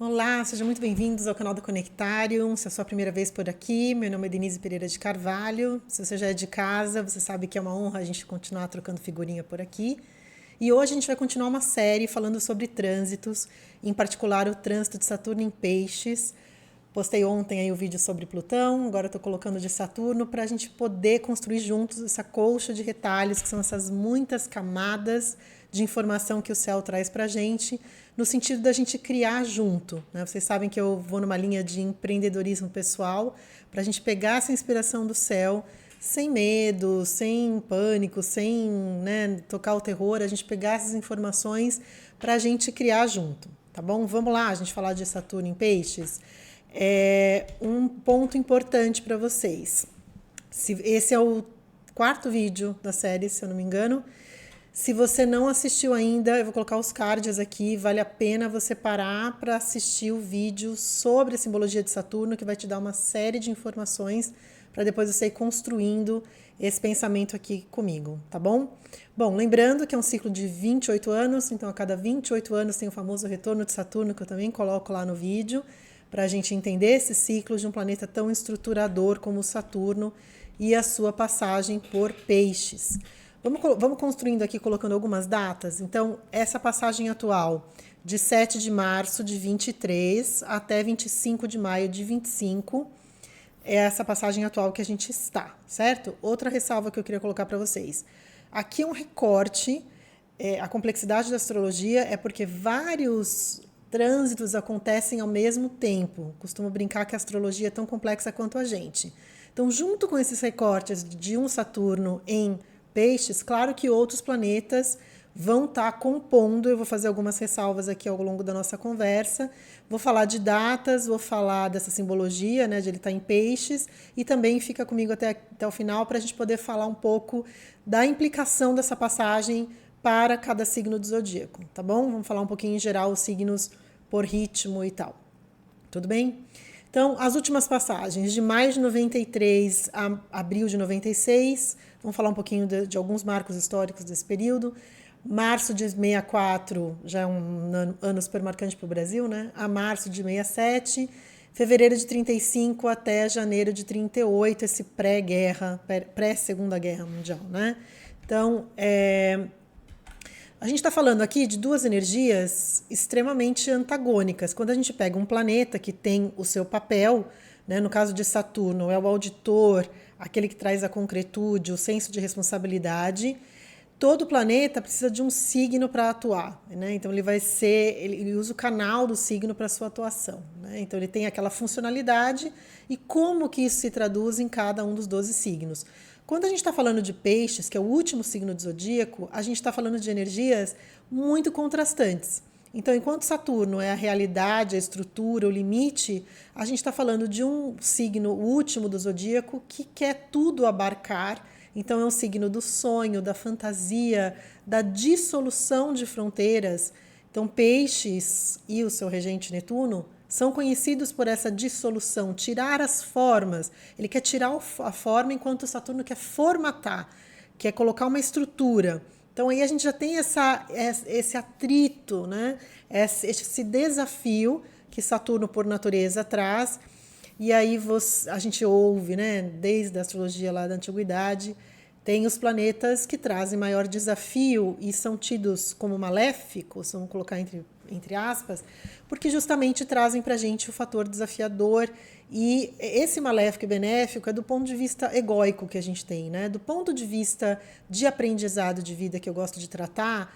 Olá, sejam muito bem-vindos ao canal do Conectarium. Se é a sua primeira vez por aqui, meu nome é Denise Pereira de Carvalho. Se você já é de casa, você sabe que é uma honra a gente continuar trocando figurinha por aqui. E hoje a gente vai continuar uma série falando sobre trânsitos, em particular o trânsito de Saturno em Peixes. Postei ontem aí o vídeo sobre Plutão, agora estou colocando de Saturno para a gente poder construir juntos essa colcha de retalhos, que são essas muitas camadas de informação que o céu traz para a gente, no sentido da gente criar junto, né? Vocês sabem que eu vou numa linha de empreendedorismo pessoal, para a gente pegar essa inspiração do céu, sem medo, sem pânico, sem, né, tocar o terror, a gente pegar essas informações para a gente criar junto, tá bom? Vamos lá, a gente falar de Saturno em Peixes. Um ponto importante para vocês. Esse é o quarto vídeo da série, se eu não me engano. Se você não assistiu ainda, eu vou colocar os cards aqui. Vale a pena você parar para assistir o vídeo sobre a simbologia de Saturno, que vai te dar uma série de informações para depois você ir construindo esse pensamento aqui comigo, tá bom? Bom, lembrando que é um ciclo de 28 anos, então a cada 28 anos tem o famoso retorno de Saturno, que eu também coloco lá no vídeo, para a gente entender esse ciclo de um planeta tão estruturador como Saturno e a sua passagem por Peixes. Vamos construindo aqui, colocando algumas datas. Então, essa passagem atual, de 7 de março de 23 até 25 de maio de 25, é essa passagem atual que a gente está, certo? Outra ressalva que eu queria colocar para vocês. Aqui é um recorte, a complexidade da astrologia é porque vários trânsitos acontecem ao mesmo tempo. Costumo brincar que a astrologia é tão complexa quanto a gente. Então, junto com esses recortes de um Saturno em Peixes, claro que outros planetas vão estar compondo. Eu vou fazer algumas ressalvas aqui ao longo da nossa conversa. Vou falar de datas, vou falar dessa simbologia, né, de ele estar em Peixes, e também fica comigo até o final para a gente poder falar um pouco da implicação dessa passagem para cada signo do zodíaco, tá bom? Vamos falar um pouquinho em geral os signos por ritmo e tal. Tudo bem? Então, as últimas passagens, de maio de 93 a abril de 96, vamos falar um pouquinho de alguns marcos históricos desse período. Março de 64, já é um ano super marcante para o Brasil, né? A março de 67, fevereiro de 35 até janeiro de 38, esse pré-guerra, pré-segunda guerra mundial, né? Então, a gente está falando aqui de duas energias extremamente antagônicas. Quando a gente pega um planeta que tem o seu papel, né, no caso de Saturno, é o auditor, aquele que traz a concretude, o senso de responsabilidade. Todo planeta precisa de um signo para atuar, né? Então ele usa o canal do signo para sua atuação, né? Então ele tem aquela funcionalidade e como que isso se traduz em cada um dos 12 signos. Quando a gente está falando de Peixes, que é o último signo do zodíaco, a gente está falando de energias muito contrastantes. Então, enquanto Saturno é a realidade, a estrutura, o limite, a gente está falando de um signo, o último do zodíaco, que quer tudo abarcar. Então, é um signo do sonho, da fantasia, da dissolução de fronteiras. Então, Peixes e o seu regente Netuno são conhecidos por essa dissolução, tirar as formas. Ele quer tirar a forma enquanto Saturno quer formatar, quer colocar uma estrutura. Então aí a gente já tem esse atrito, né? Esse desafio que Saturno por natureza traz. E aí a gente ouve, né, desde a astrologia lá da antiguidade, tem os planetas que trazem maior desafio e são tidos como maléficos, vamos colocar entre aspas, porque justamente trazem para a gente o fator desafiador. E esse maléfico e benéfico é do ponto de vista egóico que a gente tem, né? Do ponto de vista de aprendizado de vida que eu gosto de tratar,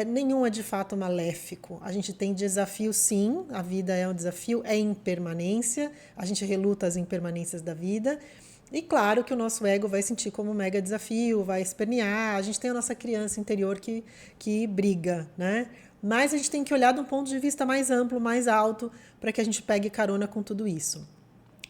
nenhum é de fato maléfico. A gente tem desafio, sim, a vida é um desafio, é impermanência, a gente reluta as impermanências da vida. E claro que o nosso ego vai sentir como um mega desafio, vai espernear, a gente tem a nossa criança interior que briga, né? Mas a gente tem que olhar de um ponto de vista mais amplo, mais alto, para que a gente pegue carona com tudo isso.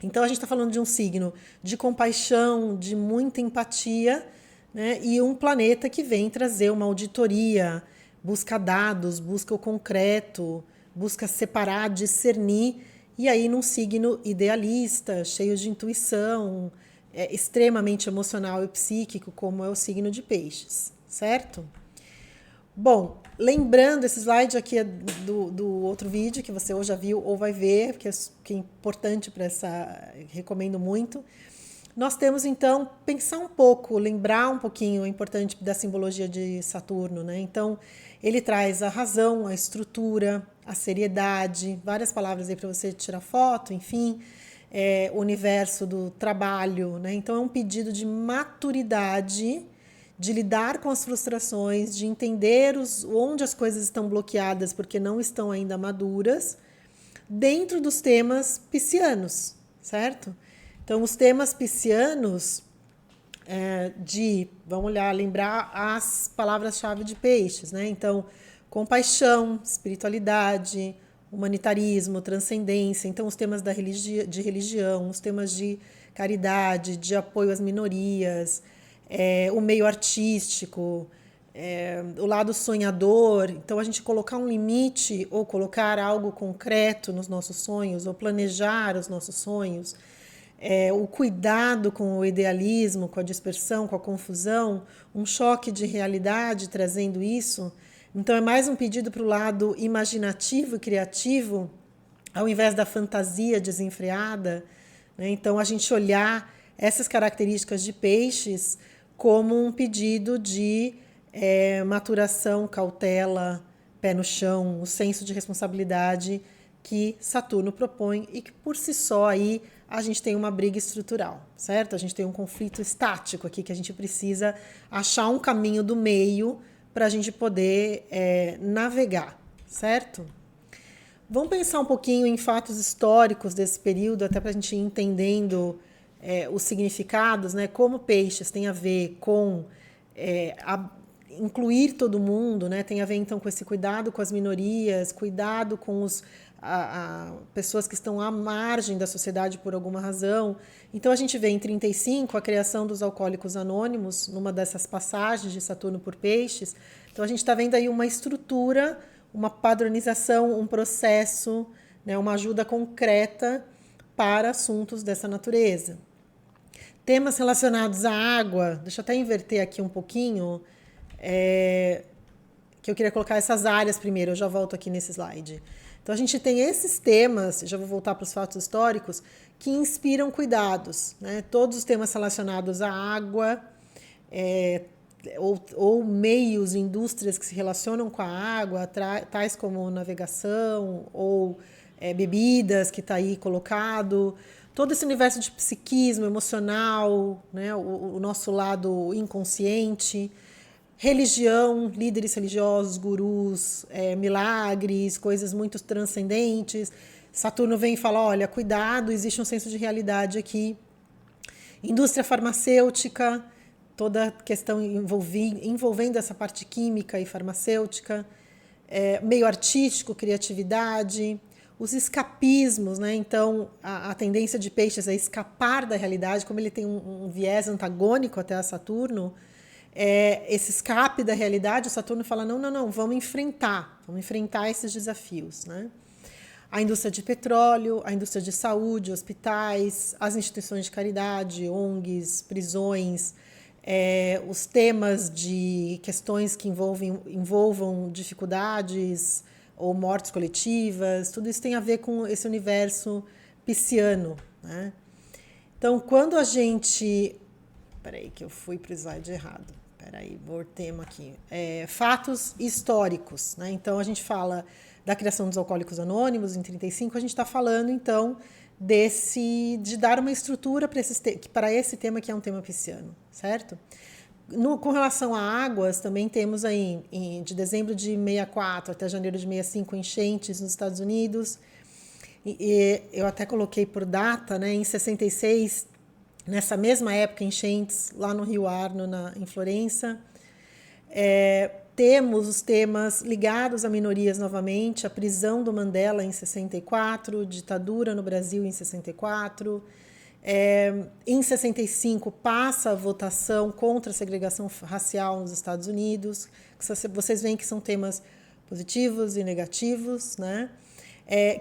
Então a gente está falando de um signo de compaixão, de muita empatia, né? E um planeta que vem trazer uma auditoria, busca dados, busca o concreto, busca separar, discernir, e aí num signo idealista, cheio de intuição, extremamente emocional e psíquico, como é o signo de Peixes, certo? Bom, lembrando, esse slide aqui é do outro vídeo que você ou já viu ou vai ver, que é importante para essa, recomendo muito. Nós temos, então, pensar um pouco, lembrar um pouquinho, é importante da simbologia de Saturno, né? Então, ele traz a razão, a estrutura, a seriedade, várias palavras aí para você tirar foto, enfim, o universo do trabalho, né? Então, é um pedido de maturidade, de lidar com as frustrações, de entender onde as coisas estão bloqueadas porque não estão ainda maduras, dentro dos temas piscianos, certo? Então, os temas piscianos vamos olhar, lembrar as palavras-chave de peixes, né? Então, compaixão, espiritualidade, humanitarismo, transcendência. Então, os temas de religião, os temas de caridade, de apoio às minorias, o meio artístico, o lado sonhador. Então, a gente colocar um limite ou colocar algo concreto nos nossos sonhos ou planejar os nossos sonhos, o cuidado com o idealismo, com a dispersão, com a confusão, um choque de realidade trazendo isso. Então, é mais um pedido para o lado imaginativo e criativo, ao invés da fantasia desenfreada, né? Então, a gente olhar essas características de peixes como um pedido de maturação, cautela, pé no chão, o senso de responsabilidade que Saturno propõe e que por si só aí a gente tem uma briga estrutural, certo? A gente tem um conflito estático aqui que a gente precisa achar um caminho do meio para a gente poder navegar, certo? Vamos pensar um pouquinho em fatos históricos desse período, até para a gente ir entendendo os significados, né? Como peixes tem a ver com incluir todo mundo, né? Tem a ver então com esse cuidado com as minorias, cuidado com pessoas que estão à margem da sociedade por alguma razão. Então a gente vê em 35 a criação dos Alcoólicos Anônimos, numa dessas passagens de Saturno por Peixes. Então a gente está vendo aí uma estrutura, uma padronização, um processo, né? Uma ajuda concreta para assuntos dessa natureza. Temas relacionados à água, deixa eu até inverter aqui um pouquinho, que eu queria colocar essas áreas primeiro, eu já volto aqui nesse slide. Então a gente tem esses temas, já vou voltar para os fatos históricos, que inspiram cuidados, né? Todos os temas relacionados à água, ou meios, indústrias que se relacionam com a água, tais como navegação ou bebidas, que está aí colocado. Todo esse universo de psiquismo emocional, né? O nosso lado inconsciente. Religião, líderes religiosos, gurus, milagres, coisas muito transcendentes. Saturno vem e fala, olha, cuidado, existe um senso de realidade aqui. Indústria farmacêutica, toda a questão envolvendo essa parte química e farmacêutica. Meio artístico, criatividade. Os escapismos, né? Então, a tendência de peixes é escapar da realidade, como ele tem um viés antagônico até a Saturno, esse escape da realidade, o Saturno fala, não, vamos enfrentar esses desafios, né? A indústria de petróleo, a indústria de saúde, hospitais, as instituições de caridade, ONGs, prisões, os temas de questões que envolvam dificuldades ou mortes coletivas, tudo isso tem a ver com esse universo pisciano, né? Então, quando a gente... Peraí, que eu fui para o slide errado. Peraí, voltemos aqui. Fatos históricos, né? Então, a gente fala da criação dos Alcoólicos Anônimos em 35, a gente está falando, então, de dar uma estrutura para esse tema que é um tema pisciano, certo? Com relação a águas, também temos aí, de dezembro de 64 até janeiro de 65, enchentes nos Estados Unidos. E eu até coloquei por data, né? Em 66, nessa mesma época, enchentes lá no Rio Arno, em Florença. Temos os temas ligados a minorias novamente, a prisão do Mandela em 64, ditadura no Brasil em 64. Em 65 passa a votação contra a segregação racial nos Estados Unidos. Vocês veem que são temas positivos e negativos, né?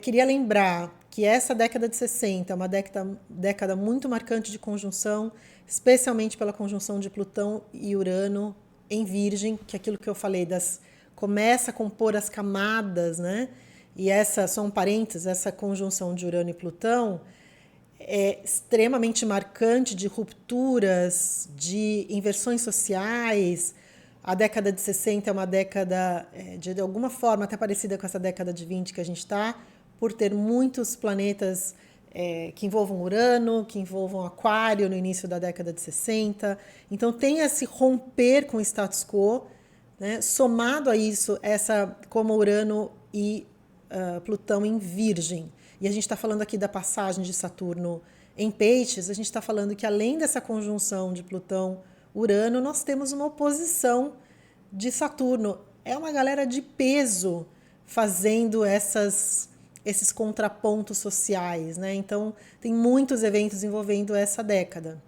Queria lembrar que essa década de 60 é uma década muito marcante de conjunção, especialmente pela conjunção de Plutão e Urano em Virgem, que é aquilo que eu falei das começa a compor as camadas, né? E essa, só um parênteses, essa conjunção de Urano e Plutão é extremamente marcante de rupturas, de inversões sociais. A década de 60 é uma década, de alguma forma, até parecida com essa década de 20 que a gente está, por ter muitos planetas que envolvam Urano, que envolvam Aquário no início da década de 60. Então, tem esse romper com o status quo, né? Somado a isso, como Urano e Plutão em Virgem. E a gente está falando aqui da passagem de Saturno em Peixes, a gente está falando que além dessa conjunção de Plutão-Urano, nós temos uma oposição de Saturno. É uma galera de peso fazendo esses contrapontos sociais, né? Então, tem muitos eventos envolvendo essa década.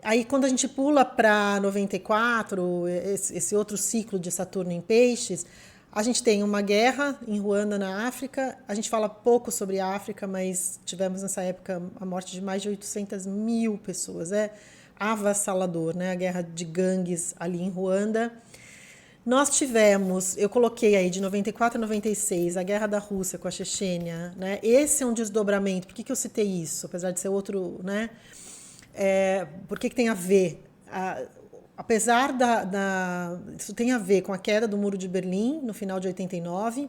Aí, quando a gente pula para 94, esse outro ciclo de Saturno em Peixes, a gente tem uma guerra em Ruanda, na África. A gente fala pouco sobre a África, mas tivemos nessa época a morte de mais de 800 mil pessoas. É avassalador, né? A guerra de gangues ali em Ruanda. Nós tivemos, eu coloquei aí de 94 a 96, a guerra da Rússia com a Chechênia, né? Esse é um desdobramento. Por que eu citei isso? Apesar de ser outro, né? Por que tem a ver? Apesar isso tem a ver com a queda do Muro de Berlim no final de 89,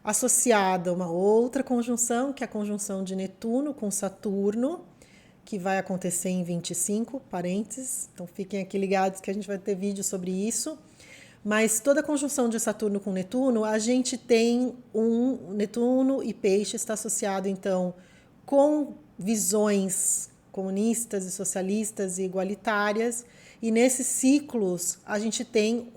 associada a uma outra conjunção, que é a conjunção de Netuno com Saturno, que vai acontecer em 25, parênteses, então fiquem aqui ligados que a gente vai ter vídeo sobre isso. Mas toda a conjunção de Saturno com Netuno, a gente tem Netuno e Peixe está associado, então, com visões comunistas e socialistas e igualitárias, e nesses ciclos a gente tem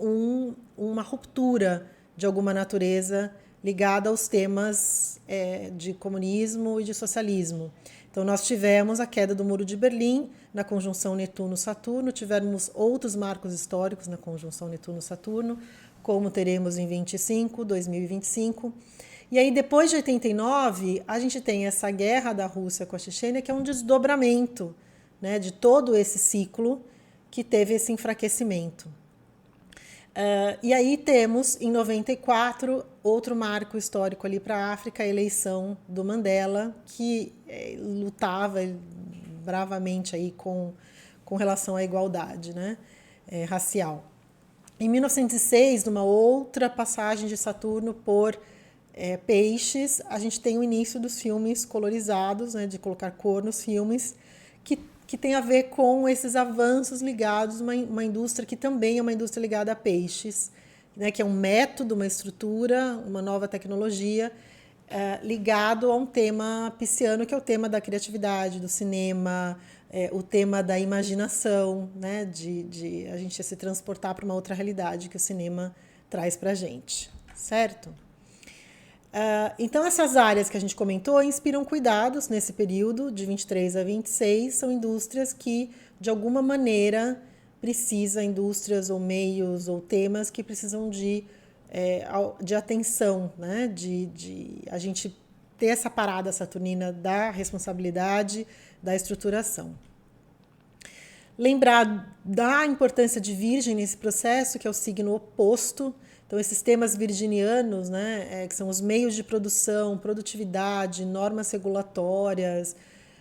uma ruptura de alguma natureza ligada aos temas de comunismo e de socialismo. Então, nós tivemos a queda do Muro de Berlim na conjunção Netuno-Saturno, tivemos outros marcos históricos na conjunção Netuno-Saturno, como teremos em 2025. E aí, depois de 89, a gente tem essa guerra da Rússia com a Chechênia, que é um desdobramento, né, de todo esse ciclo que teve esse enfraquecimento. E aí temos, em 94, outro marco histórico ali para a África, a eleição do Mandela, que lutava bravamente aí com relação à igualdade, né, racial. Em 1906, numa outra passagem de Saturno por Peixes, a gente tem o início dos filmes colorizados, né, de colocar cor nos filmes, que tem a ver com esses avanços ligados a uma indústria que também é uma indústria ligada a peixes, né, que é um método, uma estrutura, uma nova tecnologia ligado a um tema pisciano, que é o tema da criatividade, do cinema, o tema da imaginação, né, de a gente se transportar para uma outra realidade que o cinema traz para a gente, certo? Então, essas áreas que a gente comentou inspiram cuidados nesse período, de 23 a 26, são indústrias que, de alguma maneira, indústrias ou meios ou temas que precisam de atenção, né? de a gente ter essa parada saturnina da responsabilidade, da estruturação. Lembrar da importância de Virgem nesse processo, que é o signo oposto. Então, esses temas virginianos, né, que são os meios de produção, produtividade, normas regulatórias,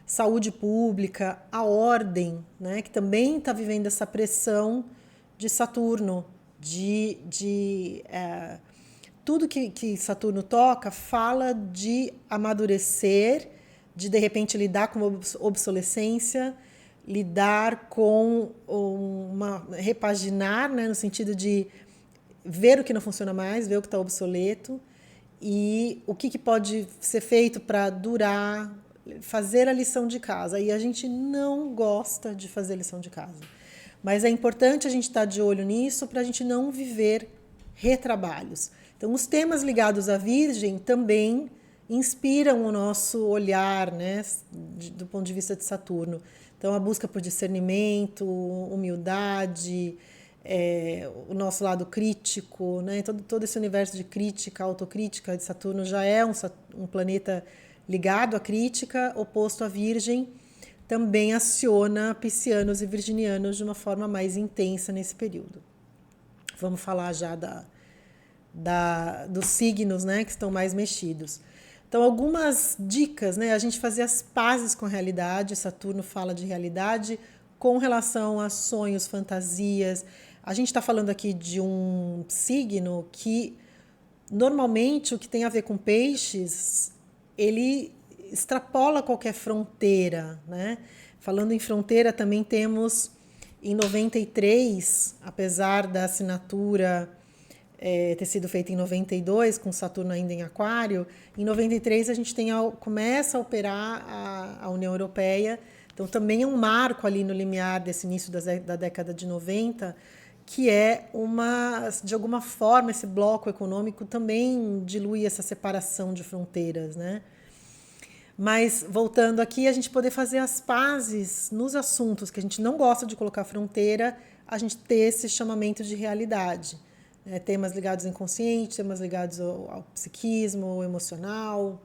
saúde pública, a ordem, né, que também está vivendo essa pressão de Saturno, tudo que Saturno toca fala de amadurecer, de repente lidar com obsolescência, lidar com repaginar, né, no sentido de ver o que não funciona mais, ver o que está obsoleto e o que pode ser feito para durar, fazer a lição de casa. E a gente não gosta de fazer lição de casa. Mas é importante a gente estar de olho nisso para a gente não viver retrabalhos. Então, os temas ligados à Virgem também inspiram o nosso olhar, né, do ponto de vista de Saturno. Então, a busca por discernimento, humildade, o nosso lado crítico, né? Todo esse universo de crítica, autocrítica de Saturno já é um planeta ligado à crítica, oposto à Virgem, também aciona piscianos e virginianos de uma forma mais intensa nesse período. Vamos falar já dos signos, né, que estão mais mexidos. Então, algumas dicas, né? A gente fazer as pazes com a realidade. Saturno fala de realidade com relação a sonhos, fantasias. A gente está falando aqui de um signo que, normalmente, o que tem a ver com peixes, ele extrapola qualquer fronteira, né? Falando em fronteira, também temos em 93, apesar da assinatura ter sido feita em 92, com Saturno ainda em Aquário, em 93 a gente começa a operar a União Europeia, então também é um marco ali no limiar desse início da década de 90, que é de alguma forma, esse bloco econômico também dilui essa separação de fronteiras, né? Mas, voltando aqui, a gente poder fazer as pazes nos assuntos que a gente não gosta de colocar fronteira, a gente ter esse chamamento de realidade. Temas ligados ao inconsciente, temas ligados ao psiquismo, ao emocional,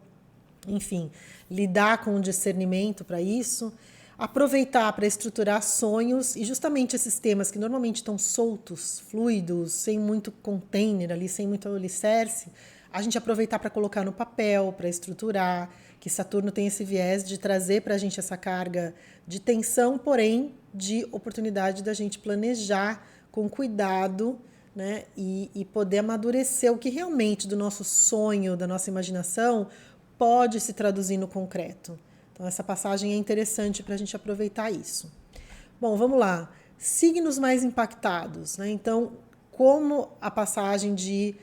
enfim, lidar com o discernimento para isso, aproveitar para estruturar sonhos e justamente esses temas que normalmente estão soltos, fluidos, sem muito container ali, sem muito alicerce, a gente aproveitar para colocar no papel, para estruturar, que Saturno tem esse viés de trazer para a gente essa carga de tensão, porém de oportunidade da gente planejar com cuidado, né, e poder amadurecer o que realmente do nosso sonho, da nossa imaginação, pode se traduzir no concreto. Então, essa passagem é interessante para a gente aproveitar isso. Bom, vamos lá. Signos mais impactados, né? Então, como a passagem de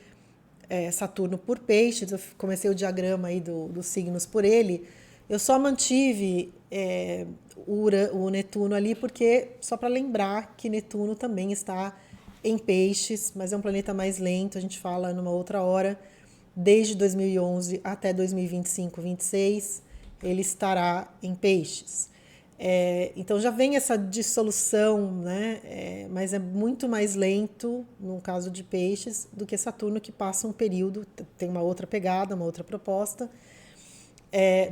Saturno por Peixes, eu comecei o diagrama aí dos signos por ele, eu só mantive o Netuno ali, porque só para lembrar que Netuno também está em Peixes, mas é um planeta mais lento, a gente fala numa outra hora, desde 2011 até 2025, 26, ele estará em Peixes. Então já vem essa dissolução, né? Mas é muito mais lento no caso de Peixes do que Saturno, que passa um período, tem uma outra pegada, uma outra proposta,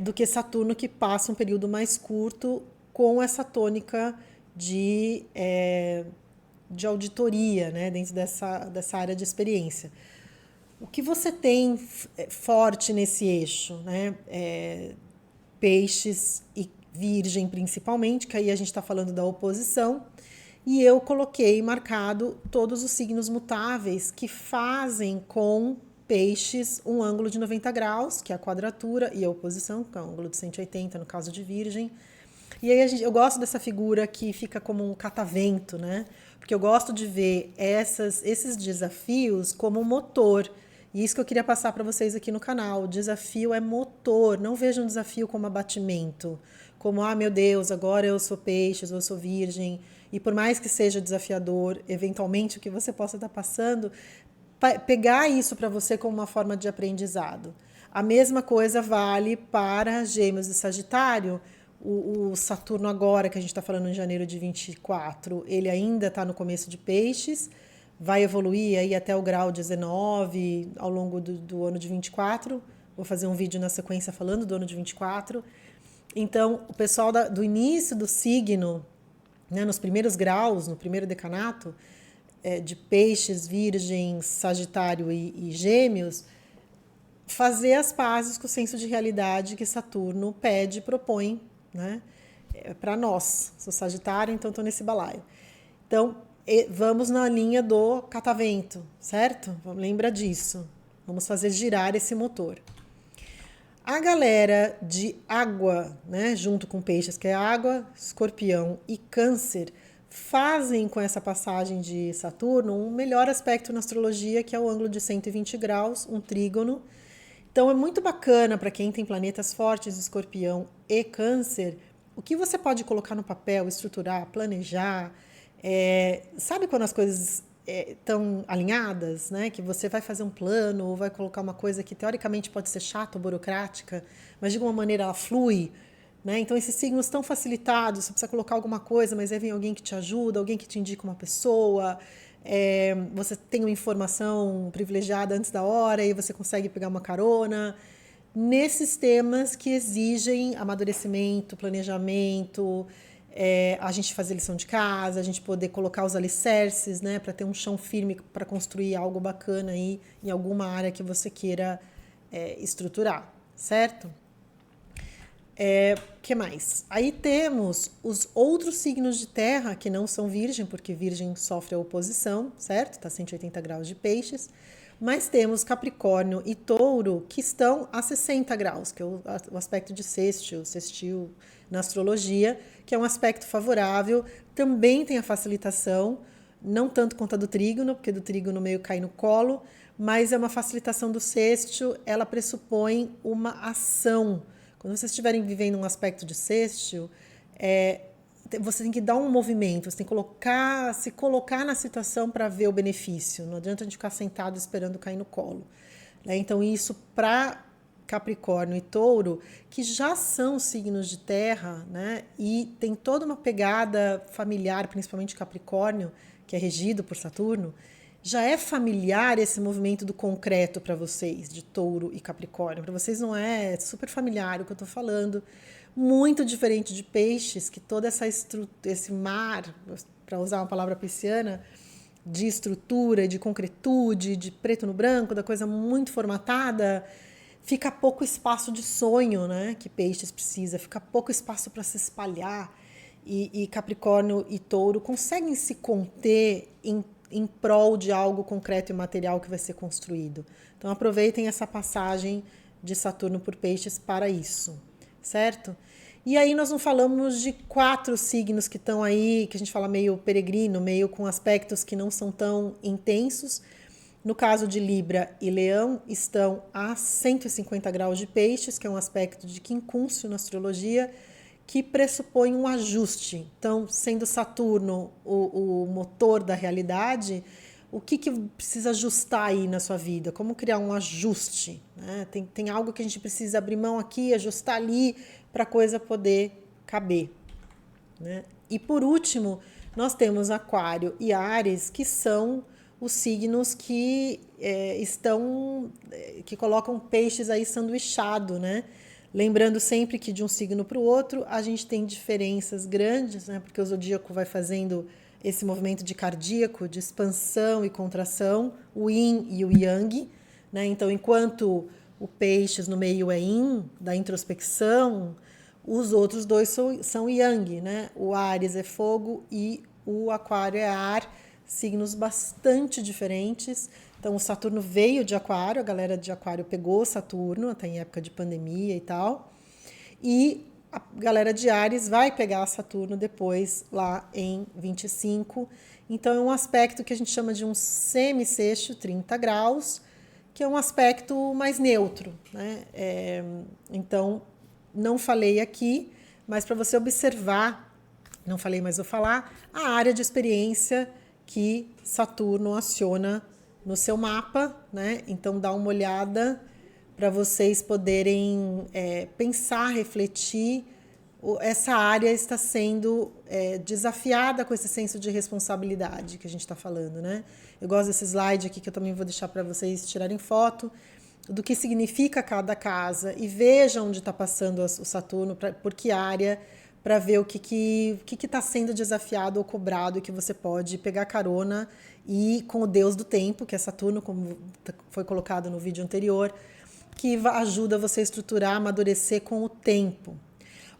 do que Saturno, que passa um período mais curto com essa tônica de auditoria, né? Dentro dessa área de experiência. O que você tem forte nesse eixo, né? Peixes e Virgem principalmente, que aí a gente está falando da oposição, e eu coloquei marcado todos os signos mutáveis que fazem com Peixes um ângulo de 90 graus, que é a quadratura, e a oposição, que é um ângulo de 180 no caso de Virgem. E aí eu gosto dessa figura que fica como um catavento, né? Porque eu gosto de ver esses desafios como um motor. E isso que eu queria passar para vocês aqui no canal. O desafio é motor. Não vejam um desafio como abatimento. Como, meu Deus, agora eu sou Peixes, eu sou Virgem. E por mais que seja desafiador, eventualmente o que você possa estar passando, pegar isso para você como uma forma de aprendizado. A mesma coisa vale para Gêmeos e Sagitário. O Saturno agora, que a gente está falando em janeiro de 24, ele ainda está no começo de Peixes, vai evoluir aí até o grau 19 ao longo do ano de 24. Vou fazer um vídeo na sequência falando do ano de 24. Então, o pessoal do início do signo, né, nos primeiros graus, no primeiro decanato, de Peixes, Virgem, Sagitário e Gêmeos, fazer as pazes com o senso de realidade que Saturno pede e propõe, né, para nós. Sou Sagitário, então estou nesse balaio. Então, vamos na linha do catavento, certo? Lembra disso. Vamos fazer girar esse motor. A galera de água, né, junto com Peixes, que é água, Escorpião e Câncer, fazem com essa passagem de Saturno um melhor aspecto na astrologia, que é o ângulo de 120 graus, um trígono. Então é muito bacana para quem tem planetas fortes, Escorpião e Câncer, o que você pode colocar no papel, estruturar, planejar. Sabe quando as coisas estão alinhadas, né? Que você vai fazer um plano ou vai colocar uma coisa que teoricamente pode ser chata ou burocrática, mas de alguma maneira ela flui, né? Então esses signos estão facilitados, você precisa colocar alguma coisa, mas aí vem alguém que te ajuda, alguém que te indica uma pessoa, você tem uma informação privilegiada antes da hora e você consegue pegar uma carona. Nesses temas que exigem amadurecimento, planejamento, a gente fazer lição de casa, a gente poder colocar os alicerces, né, para ter um chão firme para construir algo bacana aí em alguma área que você queira estruturar, certo? Que mais? Aí temos os outros signos de terra que não são virgem, porque virgem sofre a oposição, certo? Está 180 graus de peixes. Mas temos Capricórnio e Touro que estão a 60 graus, que é o aspecto de sextil na astrologia, que é um aspecto favorável. Também tem a facilitação, não tanto quanto a do trígono, porque do trígono meio cai no colo, mas é uma facilitação do sextil, ela pressupõe uma ação. Quando vocês estiverem vivendo um aspecto de sextil, você tem que dar um movimento, você tem que se colocar na situação para ver o benefício. Não adianta a gente ficar sentado esperando cair no colo. Né? Então, isso para Capricórnio e Touro, que já são signos de terra, né? E tem toda uma pegada familiar, principalmente Capricórnio, que é regido por Saturno, já é familiar esse movimento do concreto para vocês, de Touro e Capricórnio. Para vocês não é super familiar o que eu estou falando. Muito diferente de Peixes, que toda esse mar, para usar uma palavra pisciana, de estrutura, de concretude, de preto no branco, da coisa muito formatada, fica pouco espaço de sonho, né? Que Peixes precisa, fica pouco espaço para se espalhar. E Capricórnio e Touro conseguem se conter em prol de algo concreto e material que vai ser construído. Então aproveitem essa passagem de Saturno por Peixes para isso, certo? E aí nós não falamos de 4 signos que estão aí, que a gente fala meio peregrino, meio com aspectos que não são tão intensos. No caso de Libra e Leão, estão a 150 graus de Peixes, que é um aspecto de quincúncio na astrologia, que pressupõe um ajuste. Então, sendo Saturno o motor da realidade, o que precisa ajustar aí na sua vida? Como criar um ajuste? Né? Tem algo que a gente precisa abrir mão aqui, ajustar ali, para a coisa poder caber. Né? E por último, nós temos Aquário e Áries, que são os signos que que colocam peixes aí sanduichado, né? Lembrando sempre que de um signo para o outro a gente tem diferenças grandes, né? Porque o zodíaco vai fazendo esse movimento de cardíaco, de expansão e contração, o yin e o yang, né? Então, enquanto o peixes no meio é yin, da introspecção, os outros dois são yang, né? O Áries é fogo e o Aquário é ar, signos bastante diferentes. Então, o Saturno veio de Aquário, a galera de Aquário pegou Saturno, até em época de pandemia e tal. E a galera de Áries vai pegar Saturno depois, lá em 25. Então, é um aspecto que a gente chama de um semi-sexto, 30 graus, que é um aspecto mais neutro. Né? Então, não falei aqui, mas para você observar, não falei, mas vou falar, a área de experiência que Saturno aciona no seu mapa, né? Então dá uma olhada para vocês poderem pensar, refletir. Essa área está sendo desafiada com esse senso de responsabilidade que a gente está falando, né? Eu gosto desse slide aqui que eu também vou deixar para vocês tirarem foto do que significa cada casa e veja onde está passando o Saturno, por que área, para ver o que está sendo desafiado ou cobrado e que você pode pegar carona e com o Deus do tempo, que é Saturno, como foi colocado no vídeo anterior, que ajuda você a estruturar, amadurecer com o tempo.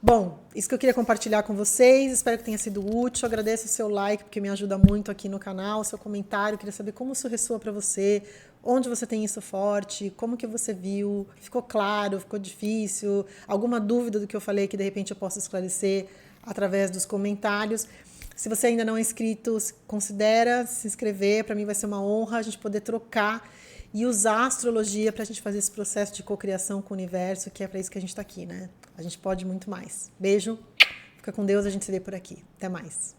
Bom, isso que eu queria compartilhar com vocês, espero que tenha sido útil, agradeço o seu like, porque me ajuda muito aqui no canal, o seu comentário, queria saber como isso ressoa para você, onde você tem isso forte, como que você viu, ficou claro, ficou difícil, alguma dúvida do que eu falei que de repente eu posso esclarecer através dos comentários. Se você ainda não é inscrito, considera se inscrever, para mim vai ser uma honra a gente poder trocar e usar a astrologia para a gente fazer esse processo de cocriação com o universo, que é para isso que a gente está aqui, né? A gente pode muito mais. Beijo, fica com Deus, a gente se vê por aqui. Até mais.